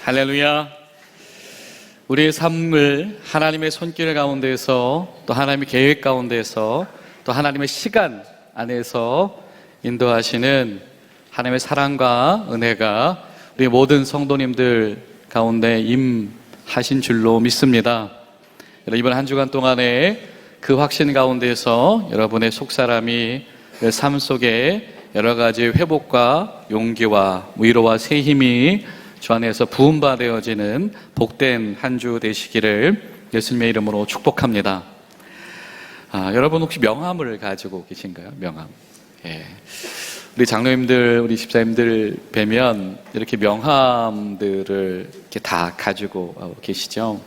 할렐루야. 우리의 삶을 하나님의 손길 가운데에서, 또 하나님의 계획 가운데에서, 또 하나님의 시간 안에서 인도하시는 하나님의 사랑과 은혜가 우리 모든 성도님들 가운데 임하신 줄로 믿습니다. 이번 한 주간 동안에 그 확신 가운데서 여러분의 속사람이 삶 속에 여러 가지 회복과 용기와 위로와 새 힘이 주 안에서 부음받아지는 복된 한 주 되시기를 예수님의 이름으로 축복합니다. 여러분 혹시 명함을 가지고 계신가요? 명함. 예. 우리 장로님들, 우리 집사님들 뵈면 이렇게 명함들을 이렇게 다 가지고 계시죠.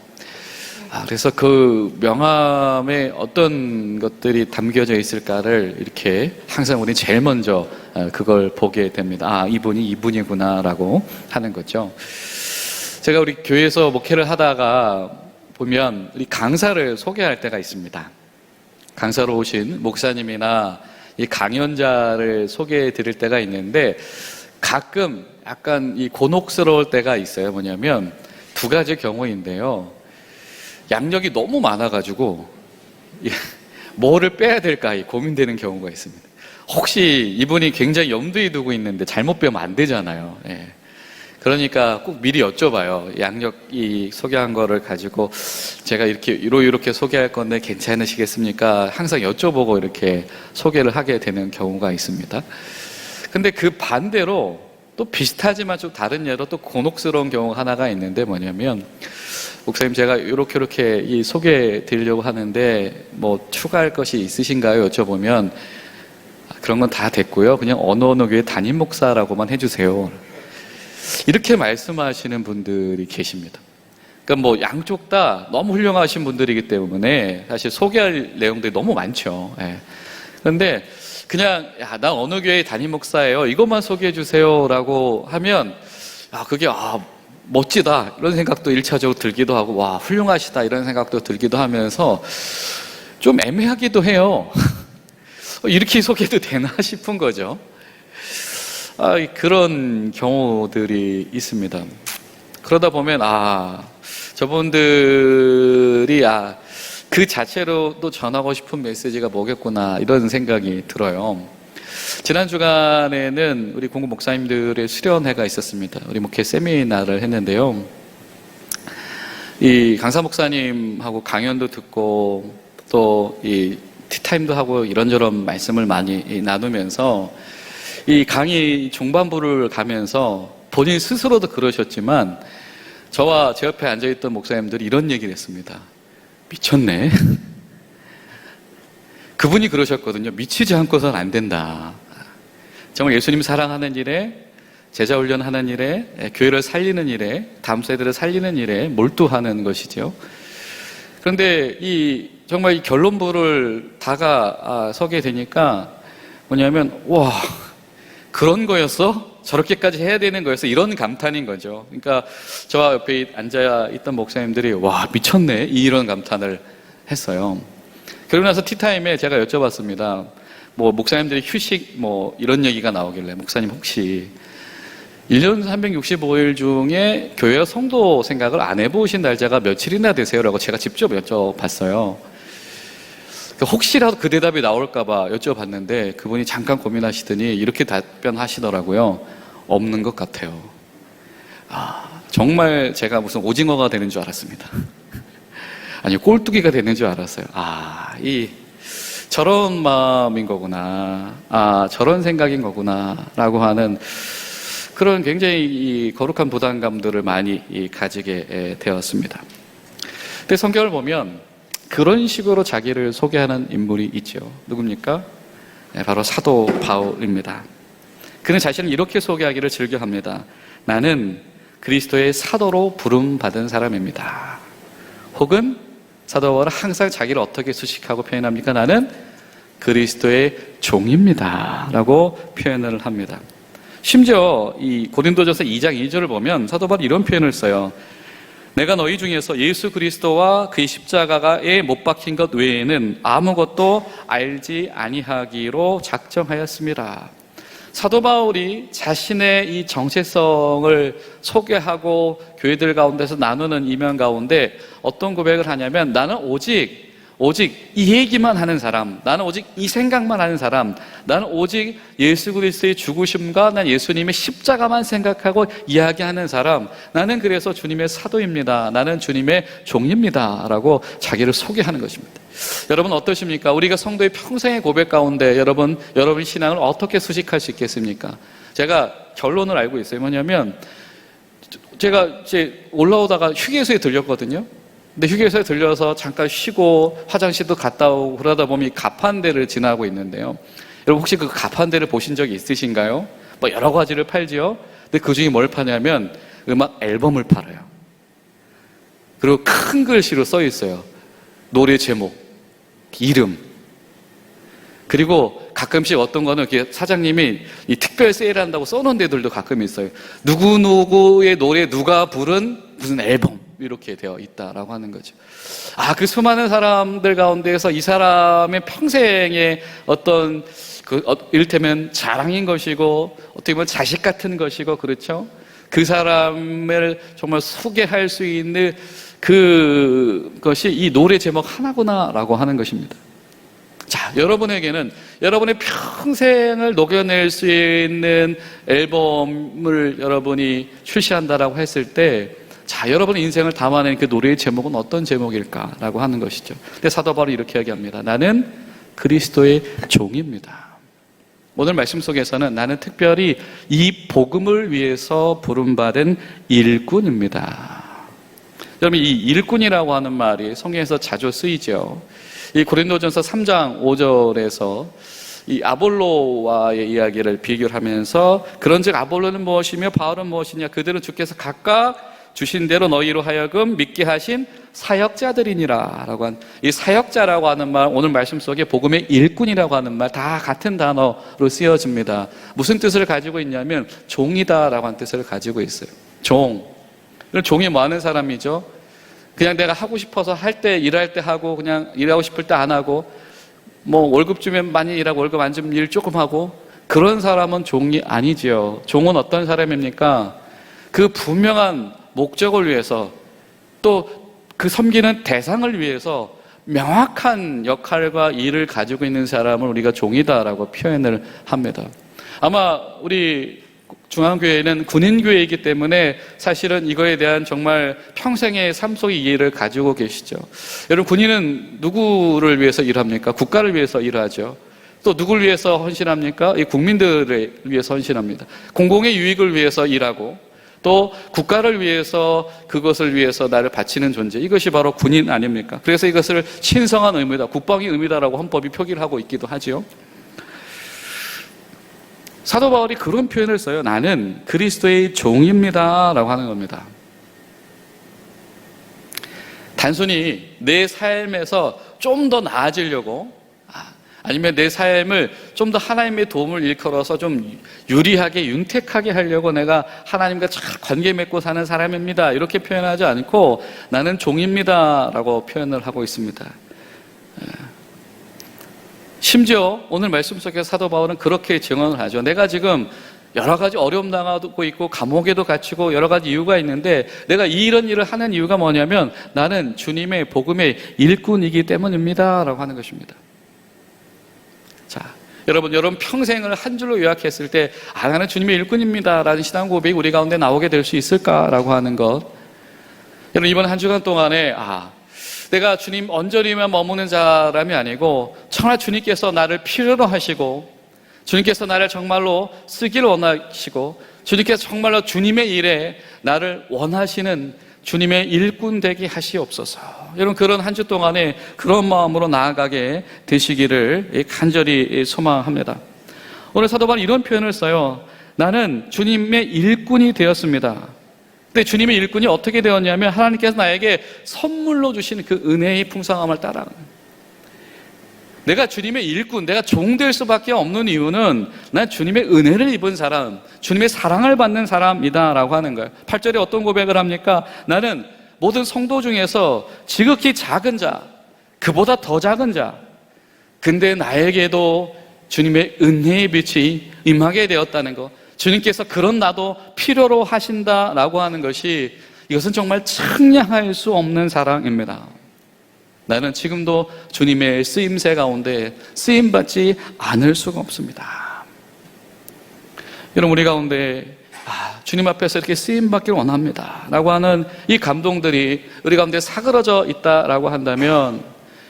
그래서 그 명함에 어떤 것들이 담겨져 있을까를 이렇게 항상 우리 제일 먼저 그걸 보게 됩니다. 이분이 이분이구나라고 하는 거죠. 제가 우리 교회에서 목회를 하다가 보면 우리 강사를 소개할 때가 있습니다. 강사로 오신 목사님이나 이 강연자를 소개해 드릴 때가 있는데 가끔 약간 이 곤혹스러울 때가 있어요. 뭐냐면 두 가지 경우인데요. 양력이 너무 많아가지고 뭐를 빼야 될까 고민되는 경우가 있습니다. 혹시 이분이 굉장히 염두에 두고 있는데 잘못 빼면 안 되잖아요. 예. 그러니까 꼭 미리 여쭤봐요. 양력이 소개한 거를 가지고 제가 이렇게 소개할 건데 괜찮으시겠습니까? 항상 여쭤보고 이렇게 소개를 하게 되는 경우가 있습니다. 근데 그 반대로 또 비슷하지만 좀 다른 예로 또 곤혹스러운 경우가 하나가 있는데 뭐냐면 목사님 제가 이렇게 이 소개해 드리려고 하는데 뭐 추가할 것이 있으신가요? 여쭤보면 그런 건 다 됐고요. 그냥 어느 교회 담임 목사라고만 해주세요. 이렇게 말씀하시는 분들이 계십니다. 그러니까 뭐 양쪽 다 너무 훌륭하신 분들이기 때문에 사실 소개할 내용들이 너무 많죠. 예. 그런데 그냥 나 어느 교회 담임 목사예요. 이것만 소개해 주세요라고 하면 그게 멋지다 이런 생각도 1차적으로 들기도 하고 와 훌륭하시다 이런 생각도 들기도 하면서 좀 애매하기도 해요. 이렇게 소개해도 되나 싶은 거죠. 그런 경우들이 있습니다. 그러다 보면 저분들이 그 자체로 또 전하고 싶은 메시지가 뭐겠구나 이런 생각이 들어요. 지난 주간에는 우리 공급 목사님들의 수련회가 있었습니다. 우리 목회 세미나를 했는데요. 이 강사 목사님하고 강연도 듣고 또 이 티타임도 하고 이런저런 말씀을 많이 나누면서 이 강의 중반부를 가면서 본인 스스로도 그러셨지만 저와 제 옆에 앉아있던 목사님들이 이런 얘기를 했습니다. 미쳤네. 그분이 그러셨거든요. 미치지 않고서는 안 된다. 정말 예수님 사랑하는 일에, 제자 훈련하는 일에, 교회를 살리는 일에, 다음 세대를 살리는 일에 몰두하는 것이죠. 그런데 정말 이 결론부를 다가서게 되니까 뭐냐면 와 그런 거였어? 저렇게까지 해야 되는 거였어? 이런 감탄인 거죠. 그러니까 저와 옆에 앉아있던 목사님들이 와 미쳤네 이런 감탄을 했어요. 그러고 나서 티타임에 제가 여쭤봤습니다. 뭐 목사님들이 휴식 뭐 이런 얘기가 나오길래 목사님 혹시 1년 365일 중에 교회와 성도 생각을 안 해보신 날짜가 며칠이나 되세요? 라고 제가 직접 여쭤봤어요. 혹시라도 그 대답이 나올까봐 여쭤봤는데 그분이 잠깐 고민하시더니 이렇게 답변하시더라고요. 없는 것 같아요. 정말 제가 무슨 오징어가 되는 줄 알았습니다. 아니 꼴뚜기가 되는 줄 알았어요. 저런 마음인 거구나. 저런 생각인 거구나 라고 하는 그런 굉장히 거룩한 부담감들을 많이 가지게 되었습니다. 근데 성경을 보면 그런 식으로 자기를 소개하는 인물이 있죠. 누굽니까? 바로 사도 바울입니다. 그는 자신을 이렇게 소개하기를 즐겨합니다. 나는 그리스도의 사도로 부름받은 사람입니다. 혹은 사도 바울은 항상 자기를 어떻게 수식하고 표현합니까? 나는 그리스도의 종입니다 라고 표현을 합니다. 심지어 이 고린도전서 2장 2절을 보면 사도 바울이 이런 표현을 써요. 내가 너희 중에서 예수 그리스도와 그의 십자가에 못 박힌 것 외에는 아무것도 알지 아니하기로 작정하였습니다. 사도 바울이 자신의 이 정체성을 소개하고 교회들 가운데서 나누는 이면 가운데 어떤 고백을 하냐면, 나는 오직 이 얘기만 하는 사람, 나는 오직 이 생각만 하는 사람, 나는 오직 예수 그리스도의 죽으심과 난 예수님의 십자가만 생각하고 이야기하는 사람, 나는 그래서 주님의 사도입니다, 나는 주님의 종입니다 라고 자기를 소개하는 것입니다. 여러분 어떠십니까? 우리가 성도의 평생의 고백 가운데 여러분 신앙을 어떻게 수식할 수 있겠습니까? 제가 결론을 알고 있어요. 뭐냐면, 제가 이제 올라오다가 휴게소에 들렸거든요. 근데 휴게소에 들려서 잠깐 쉬고 화장실도 갔다 오고 그러다 보면 가판대를 지나고 있는데요. 여러분 혹시 그 가판대를 보신 적이 있으신가요? 뭐 여러 가지를 팔지요. 근데 그 중에 뭘 파냐면 음악 앨범을 팔아요. 그리고 큰 글씨로 써 있어요. 노래 제목, 이름. 그리고 가끔씩 어떤 거는 이렇게 사장님이 이 특별 세일한다고 써놓은 데들도 가끔 있어요. 누구누구의 노래 누가 부른 무슨 앨범 이렇게 되어 있다라고 하는 거죠. 그 수많은 사람들 가운데에서 이 사람의 평생의 어떤 이를테면 자랑인 것이고 어떻게 보면 자식 같은 것이고, 그렇죠? 그 사람을 정말 소개할 수 있는 그것이 이 노래 제목 하나구나라고 하는 것입니다. 자, 여러분에게는 여러분의 평생을 녹여낼 수 있는 앨범을 여러분이 출시한다라고 했을 때, 자, 여러분의 인생을 담아낸 그 노래의 제목은 어떤 제목일까라고 하는 것이죠. 근데 사도 바울이 이렇게 이야기합니다. 나는 그리스도의 종입니다. 오늘 말씀 속에서는 나는 특별히 이 복음을 위해서 부름받은 일꾼입니다. 여러분, 이 일꾼이라고 하는 말이 성경에서 자주 쓰이죠. 이 고린도전서 3장 5절에서 이 아볼로와의 이야기를 비교를 하면서, 그런즉 아볼로는 무엇이며 바울은 무엇이냐, 그들은 주께서 각각 주신 대로 너희로 하여금 믿게 하신 사역자들이니라 라고 한, 이 사역자라고 하는 말, 오늘 말씀 속에 복음의 일꾼이라고 하는 말 다 같은 단어로 쓰여집니다. 무슨 뜻을 가지고 있냐면 종이다 라고 하는 뜻을 가지고 있어요. 종이 뭐 하는 사람이죠? 그냥 내가 하고 싶어서 할 때 일할 때 하고, 그냥 일하고 싶을 때 안 하고, 뭐 월급 주면 많이 일하고 월급 안 주면 일 조금 하고, 그런 사람은 종이 아니지요. 종은 어떤 사람입니까? 그 분명한 목적을 위해서, 또 그 섬기는 대상을 위해서 명확한 역할과 일을 가지고 있는 사람을 우리가 종이다라고 표현을 합니다. 아마 우리 중앙교회는 군인교회이기 때문에 사실은 이거에 대한 정말 평생의 삶 속의 이해를 가지고 계시죠. 여러분, 군인은 누구를 위해서 일합니까? 국가를 위해서 일하죠. 또 누구를 위해서 헌신합니까? 이 국민들을 위해서 헌신합니다. 공공의 유익을 위해서 일하고, 또 국가를 위해서, 그것을 위해서 나를 바치는 존재, 이것이 바로 군인 아닙니까? 그래서 이것을 신성한 의무다, 국방의 의무다라고 헌법이 표기를 하고 있기도 하지요. 사도 바울이 그런 표현을 써요. 나는 그리스도의 종입니다 라고 하는 겁니다. 단순히 내 삶에서 좀 더 나아지려고, 아니면 내 삶을 좀 더 하나님의 도움을 일컬어서 좀 유리하게, 윤택하게 하려고 내가 하나님과 잘 관계 맺고 사는 사람입니다 이렇게 표현하지 않고, 나는 종입니다 라고 표현을 하고 있습니다. 심지어 오늘 말씀 속에서 사도 바울은 그렇게 증언을 하죠. 내가 지금 여러 가지 어려움 당하고 있고 감옥에도 갇히고 여러 가지 이유가 있는데, 내가 이런 일을 하는 이유가 뭐냐면 나는 주님의 복음의 일꾼이기 때문입니다 라고 하는 것입니다. 자, 여러분 평생을 한 줄로 요약했을 때, 나는 주님의 일꾼입니다 라는 신앙 고백이 우리 가운데 나오게 될 수 있을까라고 하는 것. 여러분, 이번 한 주간 동안에 내가 주님 언저리에만 머무는 사람이 아니고, 정말 주님께서 나를 필요로 하시고, 주님께서 나를 정말로 쓰기를 원하시고, 주님께서 정말로 주님의 일에 나를 원하시는 주님의 일꾼 되게 하시옵소서. 여러분, 그런 한 주 동안에 그런 마음으로 나아가게 되시기를 간절히 소망합니다. 오늘 사도 바울은 이런 표현을 써요. 나는 주님의 일꾼이 되었습니다. 근데 주님의 일꾼이 어떻게 되었냐면, 하나님께서 나에게 선물로 주신 그 은혜의 풍성함을 따라, 내가 주님의 일꾼, 내가 종 될 수밖에 없는 이유는 난 주님의 은혜를 입은 사람, 주님의 사랑을 받는 사람이다라고 하는 거예요. 8절에 어떤 고백을 합니까? 나는 모든 성도 중에서 지극히 작은 자, 그보다 더 작은 자, 근데 나에게도 주님의 은혜의 빛이 임하게 되었다는 것, 주님께서 그런 나도 필요로 하신다라고 하는 것이, 이것은 정말 측량할 수 없는 사랑입니다. 나는 지금도 주님의 쓰임새 가운데 쓰임받지 않을 수가 없습니다. 여러분, 우리 가운데 주님 앞에서 이렇게 쓰임받기를 원합니다 라고 하는 이 감동들이 우리 가운데 사그러져 있다라고 한다면,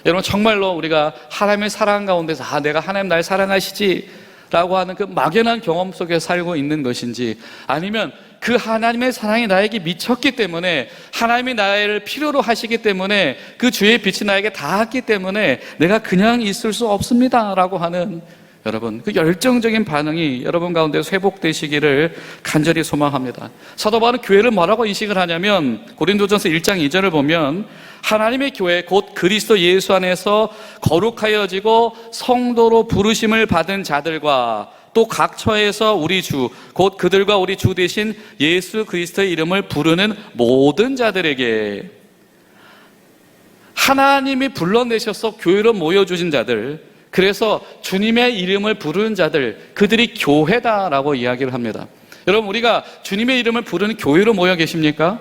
여러분 정말로 우리가 하나님의 사랑 가운데서 내가 하나님 날 사랑하시지 라고 하는 그 막연한 경험 속에 살고 있는 것인지, 아니면 그 하나님의 사랑이 나에게 미쳤기 때문에, 하나님이 나를 필요로 하시기 때문에, 그 주의 빛이 나에게 닿았기 때문에 내가 그냥 있을 수 없습니다 라고 하는, 여러분 그 열정적인 반응이 여러분 가운데 회복되시기를 간절히 소망합니다. 사도 바울은 교회를 뭐라고 인식을 하냐면, 고린도전서 1장 2절을 보면 하나님의 교회 곧 그리스도 예수 안에서 거룩하여지고 성도로 부르심을 받은 자들과 또 각 처에서 우리 주 곧 그들과 우리 주 대신 예수 그리스도의 이름을 부르는 모든 자들에게, 하나님이 불러내셔서 교회로 모여주신 자들, 그래서 주님의 이름을 부르는 자들, 그들이 교회다라고 이야기를 합니다. 여러분, 우리가 주님의 이름을 부르는 교회로 모여 계십니까?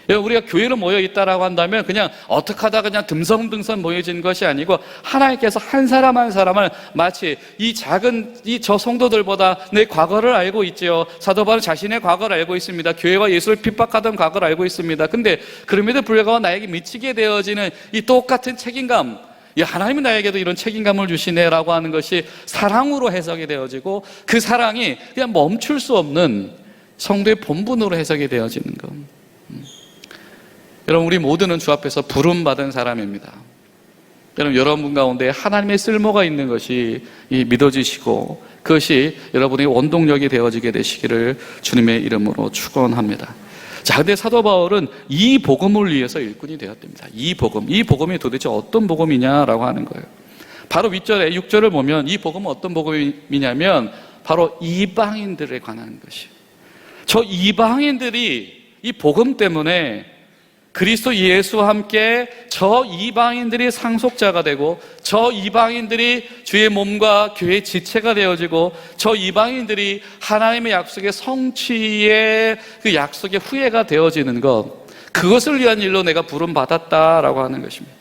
여러분, 우리가 교회로 모여 있다라고 한다면 그냥 어떻게 하다가 그냥 듬성듬성 모여진 것이 아니고, 하나님께서 한 사람 한 사람을 마치 이 작은 저 성도들보다 내 과거를 알고 있지요. 사도 바울은 자신의 과거를 알고 있습니다. 교회와 예수를 핍박하던 과거를 알고 있습니다. 근데 그럼에도 불구하고 나에게 미치게 되어지는 이 똑같은 책임감, 하나님이 나에게도 이런 책임감을 주시네라고 하는 것이 사랑으로 해석이 되어지고, 그 사랑이 그냥 멈출 수 없는 성도의 본분으로 해석이 되어지는 것. 여러분, 우리 모두는 주 앞에서 부름받은 사람입니다. 여러분 가운데 하나님의 쓸모가 있는 것이 믿어지시고, 그것이 여러분의 원동력이 되어지게 되시기를 주님의 이름으로 축원합니다. 자, 근데 사도 바울은 이 복음을 위해서 일꾼이 되었답니다. 이 복음이 도대체 어떤 복음이냐라고 하는 거예요. 바로 윗절에 6절을 보면 이 복음은 어떤 복음이냐면 바로 이방인들에 관한 것이에요. 저 이방인들이 이 복음 때문에 그리스도 예수와 함께 저 이방인들이 상속자가 되고, 저 이방인들이 주의 몸과 교회의 지체가 되어지고, 저 이방인들이 하나님의 약속의 성취의 그 약속의 후예가 되어지는 것, 그것을 위한 일로 내가 부름받았다라고 하는 것입니다.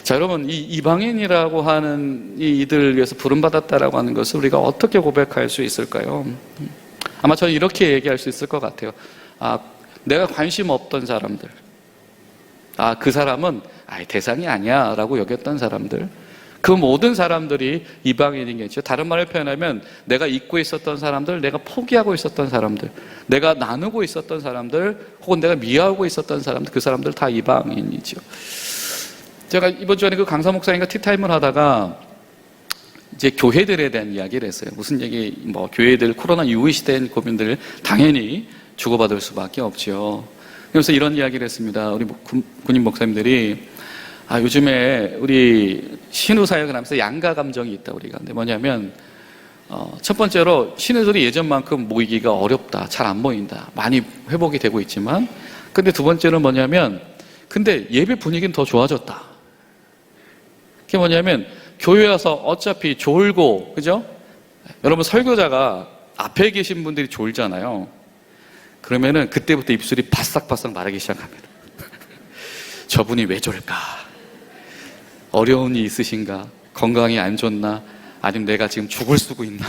자, 여러분, 이 이방인이라고 하는 이들을 위해서 부름받았다라고 하는 것을 우리가 어떻게 고백할 수 있을까요? 아마 저는 이렇게 얘기할 수 있을 것 같아요. 내가 관심 없던 사람들, 그 사람은 대상이 아니야 라고 여겼던 사람들, 그 모든 사람들이 이방인이겠죠. 다른 말을 표현하면 내가 잊고 있었던 사람들, 내가 포기하고 있었던 사람들, 내가 나누고 있었던 사람들, 혹은 내가 미워하고 있었던 사람들, 그 사람들 다 이방인이죠. 제가 이번 주에 그 강사 목사님과 티타임을 하다가 이제 교회들에 대한 이야기를 했어요. 무슨 얘기, 교회들 코로나 이후 시대의 고민들 당연히 주고받을 수밖에 없지요. 그래서 이런 이야기를 했습니다. 우리 군인 목사님들이 요즘에 우리 신우 사역을 하면서 양가 감정이 있다 우리가. 근데 뭐냐면 첫 번째로 신우들이 예전만큼 모이기가 어렵다, 잘 안 모인다, 많이 회복이 되고 있지만, 근데 두 번째는 뭐냐면 근데 예배 분위기는 더 좋아졌다. 그게 뭐냐면 교회 와서 어차피 졸고, 그죠? 여러분, 설교자가 앞에 계신 분들이 졸잖아요. 그러면은 그때부터 입술이 바싹바싹 마르기 시작합니다. 저분이 왜 졸까? 어려운 일이 있으신가? 건강이 안 좋나? 아니면 내가 지금 죽을 쓰고 있나?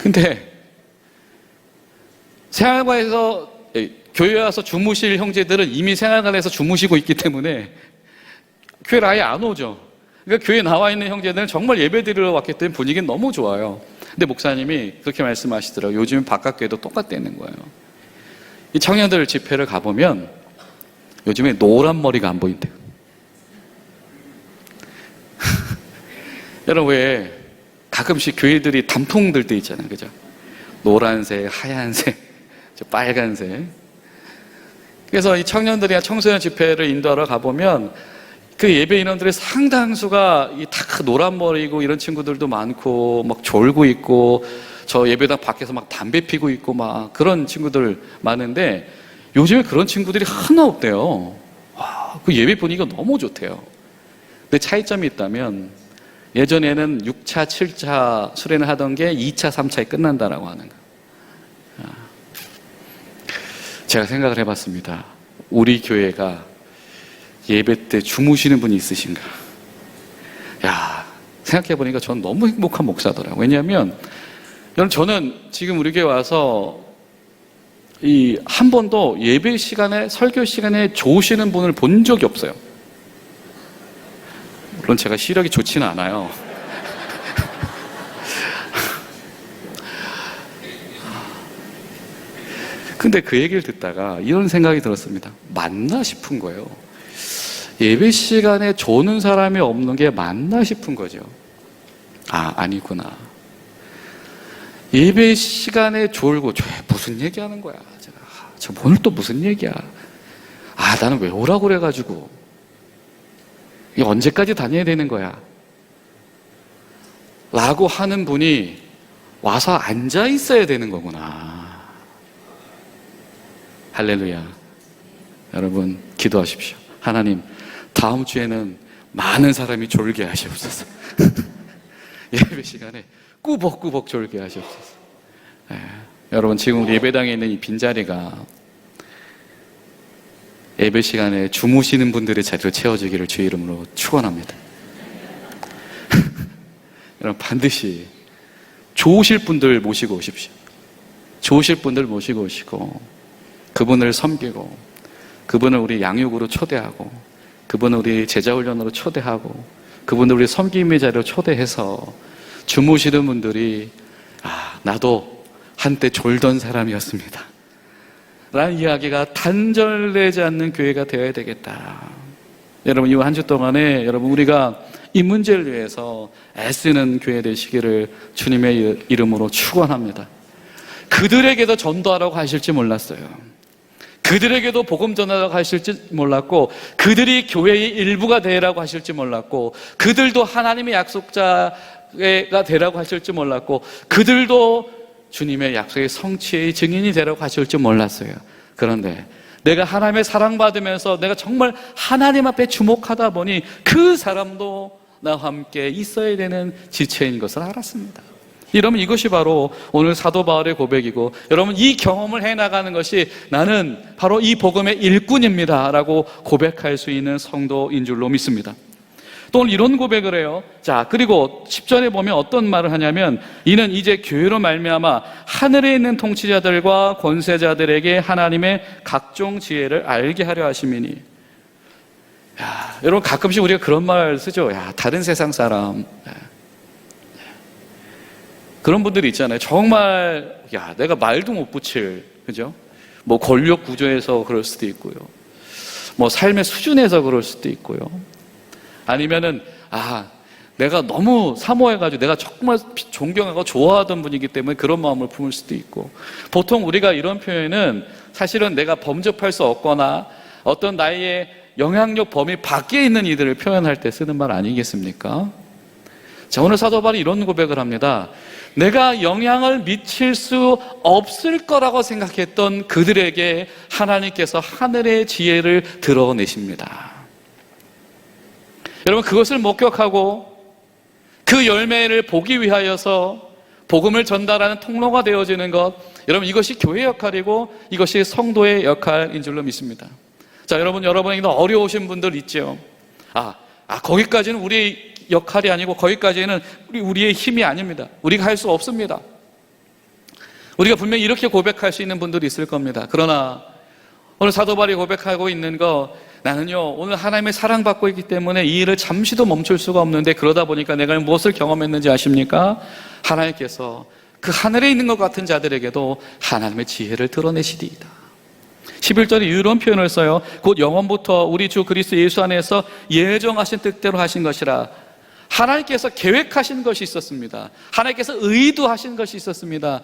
근데 생활관에서 교회 와서 주무실 형제들은 이미 생활관에서 주무시고 있기 때문에 교회를 아예 안 오죠. 그러니까 교회에 나와 있는 형제들은 정말 예배 드리러 왔기 때문에 분위기는 너무 좋아요. 근데 목사님이 그렇게 말씀하시더라고요. 요즘 바깥 교회도 똑같다는 거예요. 이 청년들 집회를 가보면 요즘에 노란 머리가 안 보인대요. 여러분, 왜 가끔씩 교회들이 단풍 들 때 있잖아요, 그죠? 노란색, 하얀색, 빨간색. 그래서 이 청년들이나 청소년 집회를 인도하러 가보면 그 예배 인원들의 상당수가 다 노란 머리고 이런 친구들도 많고 막 졸고 있고 저 예배당 밖에서 막 담배 피고 있고 막 그런 친구들 많은데 요즘에 그런 친구들이 하나 없대요. 와, 그 예배 분위기가 너무 좋대요. 근데 차이점이 있다면 예전에는 6차, 7차 수련을 하던 게 2차, 3차에 끝난다라고 하는 거예요. 제가 생각을 해봤습니다. 우리 교회가 예배 때 주무시는 분이 있으신가? 야, 생각해보니까 저는 너무 행복한 목사더라고요. 왜냐하면 여러분, 저는 지금 우리 교회 와서 한 번도 예배 시간에, 설교 시간에 좋으시는 분을 본 적이 없어요. 물론 제가 시력이 좋지는 않아요. 근데 그 얘기를 듣다가 이런 생각이 들었습니다. 맞나 싶은 거예요. 예배 시간에 조는 사람이 없는 게 맞나 싶은 거죠. 아니구나. 예배 시간에 졸고, 무슨 얘기하는 거야? 저 오늘 또 무슨 얘기야? 나는 왜 오라고 그래가지고. 이게 언제까지 다녀야 되는 거야? 라고 하는 분이 와서 앉아 있어야 되는 거구나. 할렐루야. 여러분, 기도하십시오. 하나님, 다음 주에는 많은 사람이 졸게 하시옵소서. 예배 시간에 꾸벅꾸벅 졸게 하시옵소서. 여러분, 지금 우리 예배당에 있는 이 빈자리가 예배 시간에 주무시는 분들의 자리로 채워지기를 주의 이름으로 축원합니다. 여러분, 반드시 좋으실 분들 모시고 오십시오. 좋으실 분들 모시고 오시고 그분을 섬기고 그분을 우리 양육으로 초대하고 그분을 우리 제자훈련으로 초대하고 그분을 우리 섬김의 자리로 초대해서 주무시는 분들이 나도 한때 졸던 사람이었습니다 라는 이야기가 단절되지 않는 교회가 되어야 되겠다. 여러분, 이 한 주 동안에 여러분 우리가 이 문제를 위해서 애쓰는 교회 되시기를 주님의 이름으로 축원합니다. 그들에게도 전도하라고 하실지 몰랐어요. 그들에게도 복음 전하라고 하실지 몰랐고 그들이 교회의 일부가 되라고 하실지 몰랐고 그들도 하나님의 약속자가 되라고 하실지 몰랐고 그들도 주님의 약속의 성취의 증인이 되라고 하실지 몰랐어요. 그런데 내가 하나님의 사랑받으면서 내가 정말 하나님 앞에 주목하다 보니 그 사람도 나와 함께 있어야 되는 지체인 것을 알았습니다. 여러분, 이것이 바로 오늘 사도 바울의 고백이고 여러분, 이 경험을 해나가는 것이 나는 바로 이 복음의 일꾼입니다 라고 고백할 수 있는 성도인 줄로 믿습니다. 또 오늘 이런 고백을 해요. 자, 그리고 10절에 보면 어떤 말을 하냐면 이는 이제 교회로 말미암아 하늘에 있는 통치자들과 권세자들에게 하나님의 각종 지혜를 알게 하려 하심이니. 여러분, 가끔씩 우리가 그런 말 쓰죠. 다른 세상 사람. 그런 분들이 있잖아요. 정말 내가 말도 못 붙일, 그죠? 뭐 권력 구조에서 그럴 수도 있고요. 뭐 삶의 수준에서 그럴 수도 있고요. 아니면은 내가 너무 사모해가지고 내가 정말 존경하고 좋아하던 분이기 때문에 그런 마음을 품을 수도 있고. 보통 우리가 이런 표현은 사실은 내가 범접할 수 없거나 어떤 나의 영향력 범위 밖에 있는 이들을 표현할 때 쓰는 말 아니겠습니까? 자, 오늘 사도 바울이 이런 고백을 합니다. 내가 영향을 미칠 수 없을 거라고 생각했던 그들에게 하나님께서 하늘의 지혜를 드러내십니다. 여러분, 그것을 목격하고 그 열매를 보기 위하여서 복음을 전달하는 통로가 되어지는 것, 여러분, 이것이 교회의 역할이고 이것이 성도의 역할인 줄로 믿습니다. 자, 여러분에게도 어려우신 분들 있죠. 거기까지는 우리 역할이 아니고 거기까지는 우리의 힘이 아닙니다. 우리가 할 수 없습니다. 우리가 분명히 이렇게 고백할 수 있는 분들이 있을 겁니다. 그러나 오늘 사도 바울이 고백하고 있는 거, 나는요 오늘 하나님의 사랑받고 있기 때문에 이 일을 잠시도 멈출 수가 없는데 그러다 보니까 내가 무엇을 경험했는지 아십니까? 하나님께서 그 하늘에 있는 것 같은 자들에게도 하나님의 지혜를 드러내시리이다. 11절에 이런 표현을 써요. 곧 영원부터 우리 주 그리스도 예수 안에서 예정하신 뜻대로 하신 것이라. 하나님께서 계획하신 것이 있었습니다. 하나님께서 의도하신 것이 있었습니다.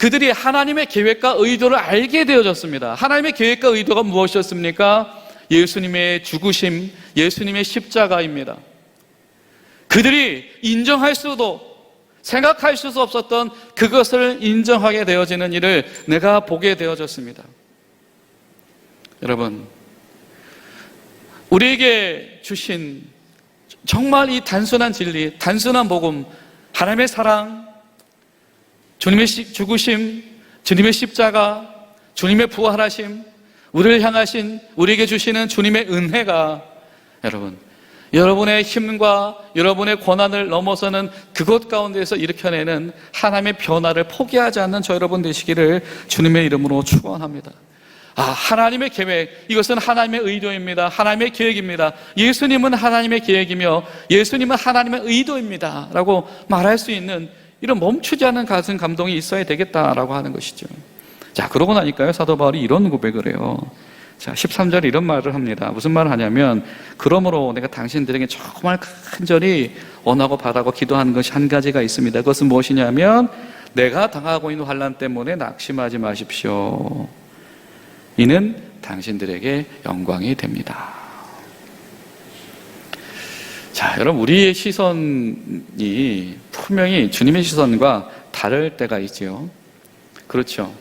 그들이 하나님의 계획과 의도를 알게 되어졌습니다. 하나님의 계획과 의도가 무엇이었습니까? 예수님의 죽으심, 예수님의 십자가입니다. 그들이 인정할 수도 생각할 수도 없었던 그것을 인정하게 되어지는 일을 내가 보게 되어졌습니다. 여러분, 우리에게 주신 정말 이 단순한 진리, 단순한 복음, 하나님의 사랑, 주님의 죽으심, 주님의 십자가, 주님의 부활하심, 우리를 향하신, 우리에게 주시는 주님의 은혜가 여러분의 힘과 여러분의 권한을 넘어서는 그것 가운데에서 일으켜내는 하나님의 변화를 포기하지 않는 저 여러분 되시기를 주님의 이름으로 축원합니다. 하나님의 계획, 이것은 하나님의 의도입니다. 하나님의 계획입니다. 예수님은 하나님의 계획이며 예수님은 하나님의 의도입니다 라고 말할 수 있는 이런 멈추지 않은 가슴 감동이 있어야 되겠다라고 하는 것이죠. 자, 그러고 나니까요, 사도 바울이 이런 고백을 해요. 자, 13절에 이런 말을 합니다. 무슨 말을 하냐면, 그러므로 내가 당신들에게 정말 간절히 원하고 바라고 기도하는 것이 한 가지가 있습니다. 그것은 무엇이냐면, 내가 당하고 있는 환난 때문에 낙심하지 마십시오. 이는 당신들에게 영광이 됩니다. 자, 여러분, 우리의 시선이 분명히 주님의 시선과 다를 때가 있지요. 그렇죠.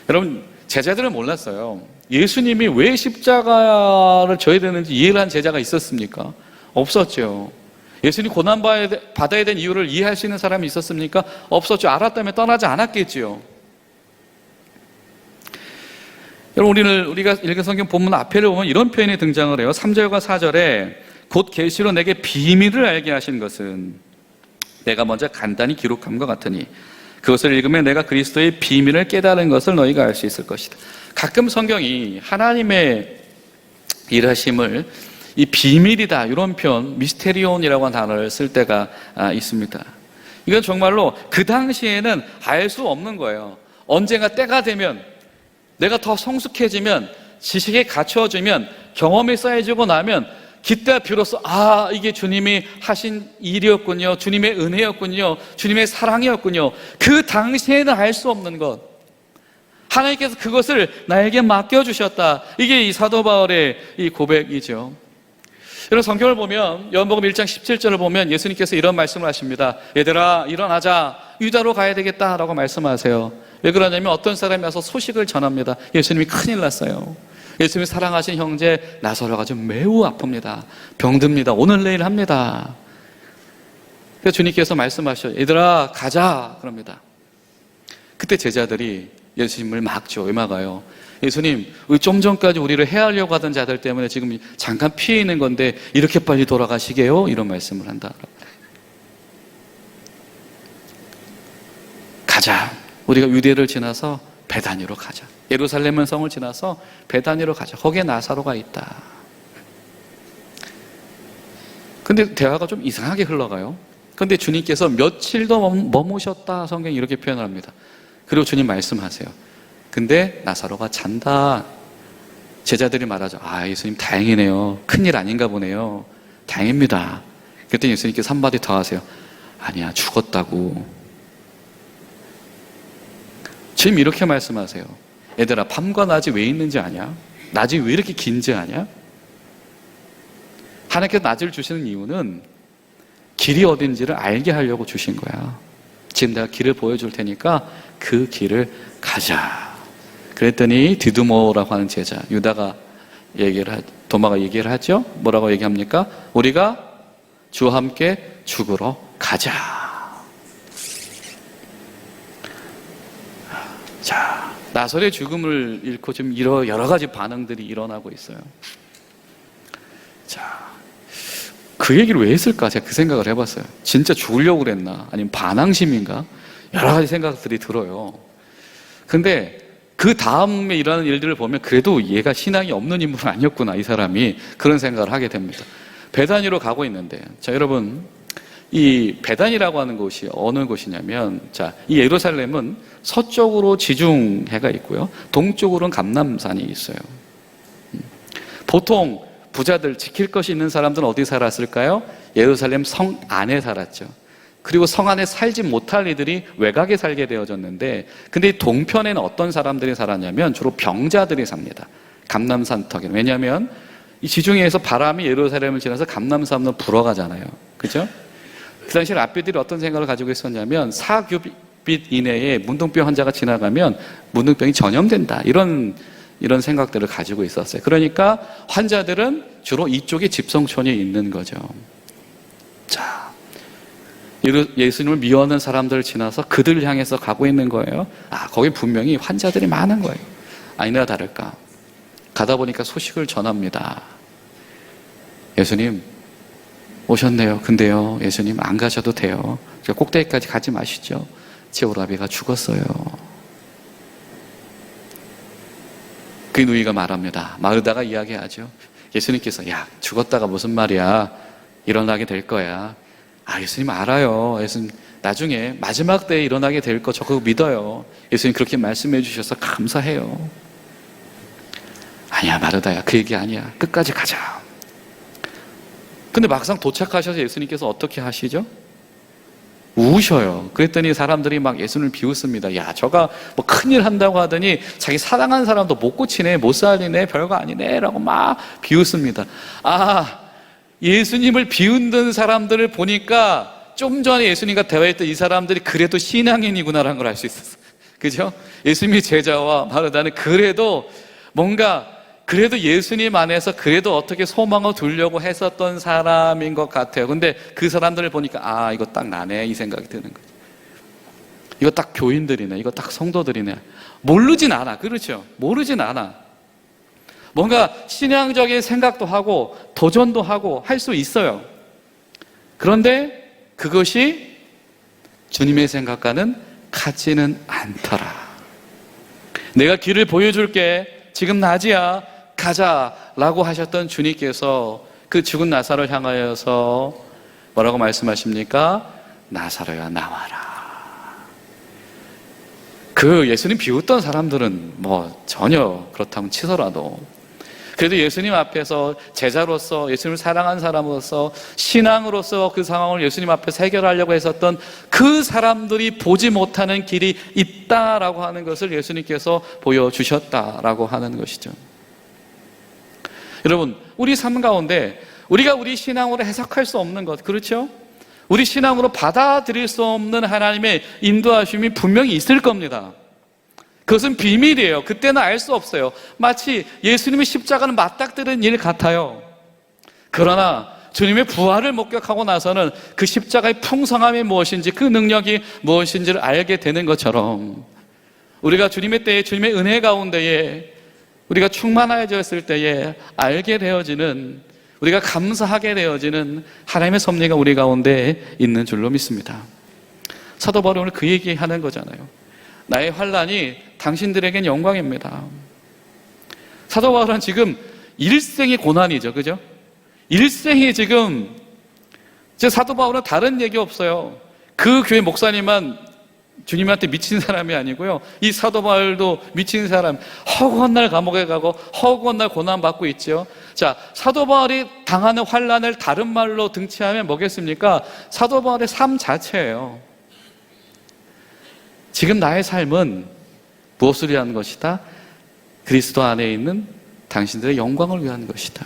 여러분, 제자들은 몰랐어요. 예수님이 왜 십자가를 져야 되는지 이해를 한 제자가 있었습니까? 없었죠. 예수님이 고난받아야 된 이유를 이해할 수 있는 사람이 있었습니까? 없었죠. 알았다면 떠나지 않았겠지요. 여러분, 우리가 읽은 성경 본문 앞에를 보면 이런 표현이 등장을 해요. 3절과 4절에 곧 계시로 내게 비밀을 알게 하신 것은 내가 먼저 간단히 기록함과 같으니 그것을 읽으면 내가 그리스도의 비밀을 깨달은 것을 너희가 알 수 있을 것이다. 가끔 성경이 하나님의 일하심을 이 비밀이다, 이런 표현, 미스테리온이라고 하는 단어를 쓸 때가 있습니다. 이건 정말로 그 당시에는 알 수 없는 거예요. 언젠가 때가 되면, 내가 더 성숙해지면, 지식이 갖추어지면, 경험이 쌓여지고 나면 그때 비로소 이게 주님이 하신 일이었군요, 주님의 은혜였군요, 주님의 사랑이었군요. 그 당시에는 알 수 없는 것, 하나님께서 그것을 나에게 맡겨주셨다. 이게 이 사도 바울의 이 고백이죠. 여러분, 성경을 보면 요한복음 1장 17절을 보면 예수님께서 이런 말씀을 하십니다. 얘들아, 일어나자, 유다로 가야 되겠다라고 말씀하세요. 왜 그러냐면 어떤 사람이 와서 소식을 전합니다. 예수님이 큰일 났어요. 예수님이 사랑하신 형제 나사로가 좀 매우 아픕니다. 병듭니다. 오늘 내일 합니다. 그래서 주님께서 말씀하셔요. 얘들아, 가자 그럽니다. 그때 제자들이 예수님을 막죠. 왜 막아요? 예수님, 좀 전까지 우리를 해하려고 하던 자들 때문에 지금 잠깐 피해 있는 건데 이렇게 빨리 돌아가시게요? 이런 말씀을 한다. 가자. 우리가 유대를 지나서 베다니로 가자. 예루살렘 성을 지나서 베다니로 가자. 거기에 나사로가 있다. 근데 대화가 좀 이상하게 흘러가요. 근데 주님께서 며칠도 머무셨다, 성경이 이렇게 표현을 합니다. 그리고 주님 말씀하세요. 근데 나사로가 잔다. 제자들이 말하죠. 예수님 다행이네요. 큰일 아닌가 보네요. 다행입니다. 그랬더니 예수님께서 한마디 더 하세요. 아니야, 죽었다고. 지금 이렇게 말씀하세요. 얘들아, 밤과 낮이 왜 있는지 아냐? 낮이 왜 이렇게 긴지 아냐? 하나님께서 낮을 주시는 이유는 길이 어딘지를 알게 하려고 주신 거야. 지금 내가 길을 보여줄 테니까 그 길을 가자. 그랬더니 디두모라고 하는 제자, 유다가 도마가 얘기를 하죠. 뭐라고 얘기합니까? 우리가 주와 함께 죽으러 가자. 자, 나설의 죽음을 잃고 지금 여러 가지 반응들이 일어나고 있어요. 자, 그 얘기를 왜 했을까? 제가 그 생각을 해봤어요. 진짜 죽으려고 그랬나? 아니면 반항심인가? 여러 가지 생각들이 들어요. 근데 그 다음에 일어나는 일들을 보면 그래도 얘가 신앙이 없는 인물은 아니었구나, 이 사람이. 그런 생각을 하게 됩니다. 베다니로 가고 있는데, 자, 여러분, 이 베단이라고 하는 곳이 어느 곳이냐면, 자, 이 예루살렘은 서쪽으로 지중해가 있고요, 동쪽으로는 감람산이 있어요. 보통 부자들, 지킬 것이 있는 사람들은 어디 살았을까요? 예루살렘 성 안에 살았죠. 그리고 성 안에 살지 못할 이들이 외곽에 살게 되어졌는데, 근데 이 동편에는 어떤 사람들이 살았냐면 주로 병자들이 삽니다. 감람산턱에. 왜냐하면 이 지중해에서 바람이 예루살렘을 지나서 감람산으로 불어가잖아요. 그죠? 그 당시 랍비들이 어떤 생각을 가지고 있었냐면 4규빗 이내에 문둥병 환자가 지나가면 문둥병이 전염된다. 이런 생각들을 가지고 있었어요. 그러니까 환자들은 주로 이쪽에 집성촌이 있는 거죠. 자, 예수님을 미워하는 사람들을 지나서 그들을 향해서 가고 있는 거예요. 거기 분명히 환자들이 많은 거예요. 아니나 다를까. 가다 보니까 소식을 전합니다. 예수님 오셨네요. 근데요, 예수님 안 가셔도 돼요. 꼭대기까지 가지 마시죠. 제 오라비가 죽었어요. 그 누이가 말합니다. 마르다가 이야기하죠. 예수님께서 야, 죽었다가 무슨 말이야. 일어나게 될 거야. 예수님 알아요. 예수님 나중에 마지막 때에 일어나게 될 거 저 그거 믿어요. 예수님 그렇게 말씀해 주셔서 감사해요. 아니야, 마르다야. 그 얘기 아니야. 끝까지 가자. 근데 막상 도착하셔서 예수님께서 어떻게 하시죠? 우셔요. 그랬더니 사람들이 막 예수님을 비웃습니다. 야, 저가 뭐 큰일 한다고 하더니 자기 사랑하는 사람도 못 고치네, 못 살리네, 별거 아니네 라고 막 비웃습니다. 예수님을 비웃는 사람들을 보니까 좀 전에 예수님과 대화했던 이 사람들이 그래도 신앙인이구나라는 걸 알 수 있었어요. 그죠? 예수님의 제자와 마르다는 그래도 예수님 안에서 그래도 어떻게 소망을 두려고 했었던 사람인 것 같아요. 근데 그 사람들을 보니까 이거 딱 나네 이 생각이 드는 거죠. 이거 딱 교인들이네, 이거 딱 성도들이네. 모르진 않아. 그렇죠? 모르진 않아. 뭔가 신앙적인 생각도 하고 도전도 하고 할 수 있어요. 그런데 그것이 주님의 생각과는 같지는 않더라. 내가 길을 보여줄게, 지금 낮이야, 가자라고 하셨던 주님께서 그 죽은 나사로를 향하여서 뭐라고 말씀하십니까? 나사로야 나와라. 그 예수님 비웃던 사람들은 뭐 전혀 그렇다면 치서라도 그래도 예수님 앞에서 제자로서, 예수님을 사랑한 사람으로서, 신앙으로서 그 상황을 예수님 앞에서 해결하려고 했었던 그 사람들이 보지 못하는 길이 있다라고 하는 것을 예수님께서 보여주셨다라고 하는 것이죠. 여러분, 우리 삶 가운데 우리가 우리 신앙으로 해석할 수 없는 것, 그렇죠? 우리 신앙으로 받아들일 수 없는 하나님의 인도하심이 분명히 있을 겁니다. 그것은 비밀이에요. 그때는 알 수 없어요. 마치 예수님의 십자가는 맞닥뜨린 일 같아요. 그러나 주님의 부활을 목격하고 나서는 그 십자가의 풍성함이 무엇인지, 그 능력이 무엇인지를 알게 되는 것처럼 우리가 주님의 때에, 주님의 은혜 가운데에 우리가 충만해졌을 때에 알게 되어지는, 우리가 감사하게 되어지는 하나님의 섭리가 우리 가운데 있는 줄로 믿습니다. 사도 바울이 오늘 그 얘기하는 거잖아요. 나의 환난이 당신들에겐 영광입니다. 사도 바울은 지금 일생의 고난이죠. 그죠? 일생이 지금, 사도 바울은 다른 얘기 없어요. 그 교회 목사님만 주님한테 미친 사람이 아니고요. 이 사도 바울도 미친 사람, 허구한 날 감옥에 가고 허구한 날 고난받고 있죠. 자, 사도 바울이 당하는 환난을 다른 말로 등치하면 뭐겠습니까? 사도 바울의 삶 자체예요. 지금 나의 삶은 무엇을 위한 것이다? 그리스도 안에 있는 당신들의 영광을 위한 것이다.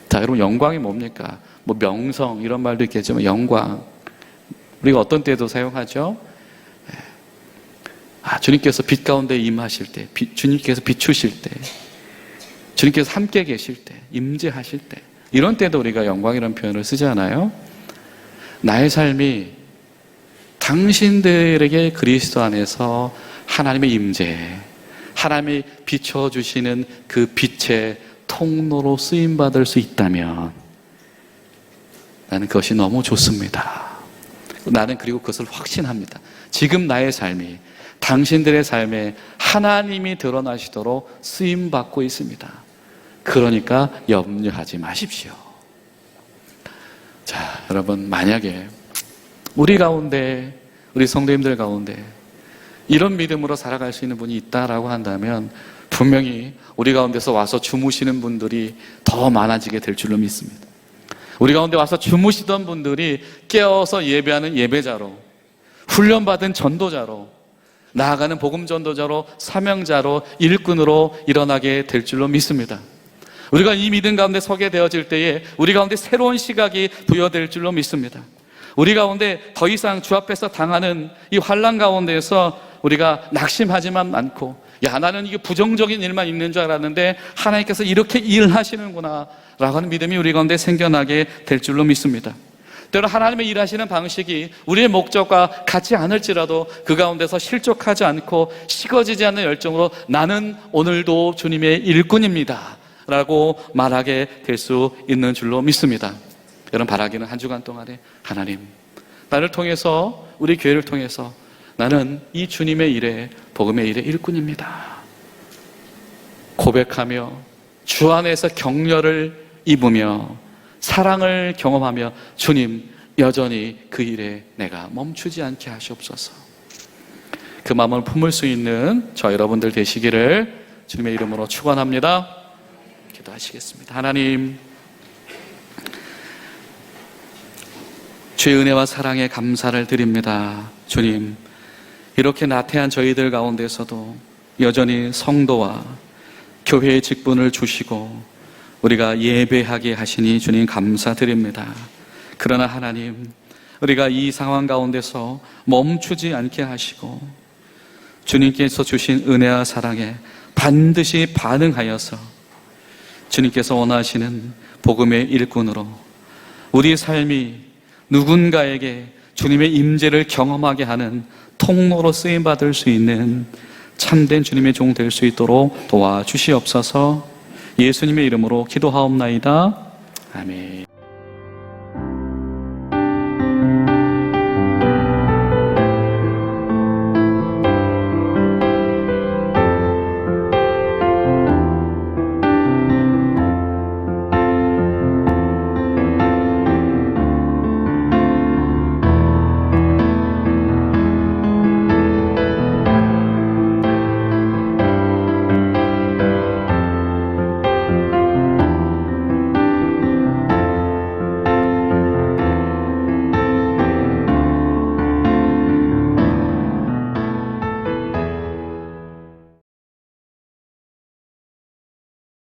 자, 여러분, 영광이 뭡니까? 뭐 명성 이런 말도 있겠지만 영광, 우리가 어떤 때도 사용하죠. 주님께서 빛 가운데 임하실 때, 주님께서 비추실 때, 주님께서 함께 계실 때, 임재하실 때, 이런 때도 우리가 영광이라는 표현을 쓰지 않아요? 나의 삶이 당신들에게 그리스도 안에서 하나님의 임재, 하나님이 비춰주시는 그 빛의 통로로 쓰임받을 수 있다면 나는 그것이 너무 좋습니다. 나는 그리고 그것을 확신합니다. 지금 나의 삶이 당신들의 삶에 하나님이 드러나시도록 쓰임받고 있습니다. 그러니까 염려하지 마십시오. 자, 여러분, 만약에 우리 가운데, 우리 성도님들 가운데 이런 믿음으로 살아갈 수 있는 분이 있다라고 한다면 분명히 우리 가운데서 와서 주무시는 분들이 더 많아지게 될 줄로 믿습니다. 우리 가운데 와서 주무시던 분들이 깨어서 예배하는 예배자로, 훈련받은 전도자로, 나아가는 복음 전도자로, 사명자로, 일꾼으로 일어나게 될 줄로 믿습니다. 우리가 이 믿음 가운데 서게 되어질 때에 우리 가운데 새로운 시각이 부여될 줄로 믿습니다. 우리 가운데 더 이상 주 앞에서 당하는 이 환난 가운데에서 우리가 낙심하지만 않고, 야, 나는 이게 부정적인 일만 있는 줄 알았는데 하나님께서 이렇게 일하시는구나 라고 하는 믿음이 우리 가운데 생겨나게 될 줄로 믿습니다. 때로 하나님의 일하시는 방식이 우리의 목적과 같지 않을지라도 그 가운데서 실족하지 않고 식어지지 않는 열정으로 나는 오늘도 주님의 일꾼입니다 라고 말하게 될 수 있는 줄로 믿습니다. 여러분, 바라기는 한 주간 동안에 하나님, 나를 통해서, 우리 교회를 통해서 나는 이 주님의 일에, 복음의 일에 일꾼입니다 고백하며 주 안에서 격려를 입으며 사랑을 경험하며 주님, 여전히 그 일에 내가 멈추지 않게 하시옵소서. 그 마음을 품을 수 있는 저 여러분들 되시기를 주님의 이름으로 축원합니다. 기도하시겠습니다. 하나님, 주의 은혜와 사랑에 감사를 드립니다. 주님, 이렇게 나태한 저희들 가운데서도 여전히 성도와 교회의 직분을 주시고 우리가 예배하게 하시니 주님 감사드립니다. 그러나 하나님, 우리가 이 상황 가운데서 멈추지 않게 하시고 주님께서 주신 은혜와 사랑에 반드시 반응하여서 주님께서 원하시는 복음의 일꾼으로 우리 삶이 누군가에게 주님의 임재를 경험하게 하는 통로로 쓰임받을 수 있는 참된 주님의 종 될 수 있도록 도와주시옵소서. 예수님의 이름으로 기도하옵나이다. 아멘.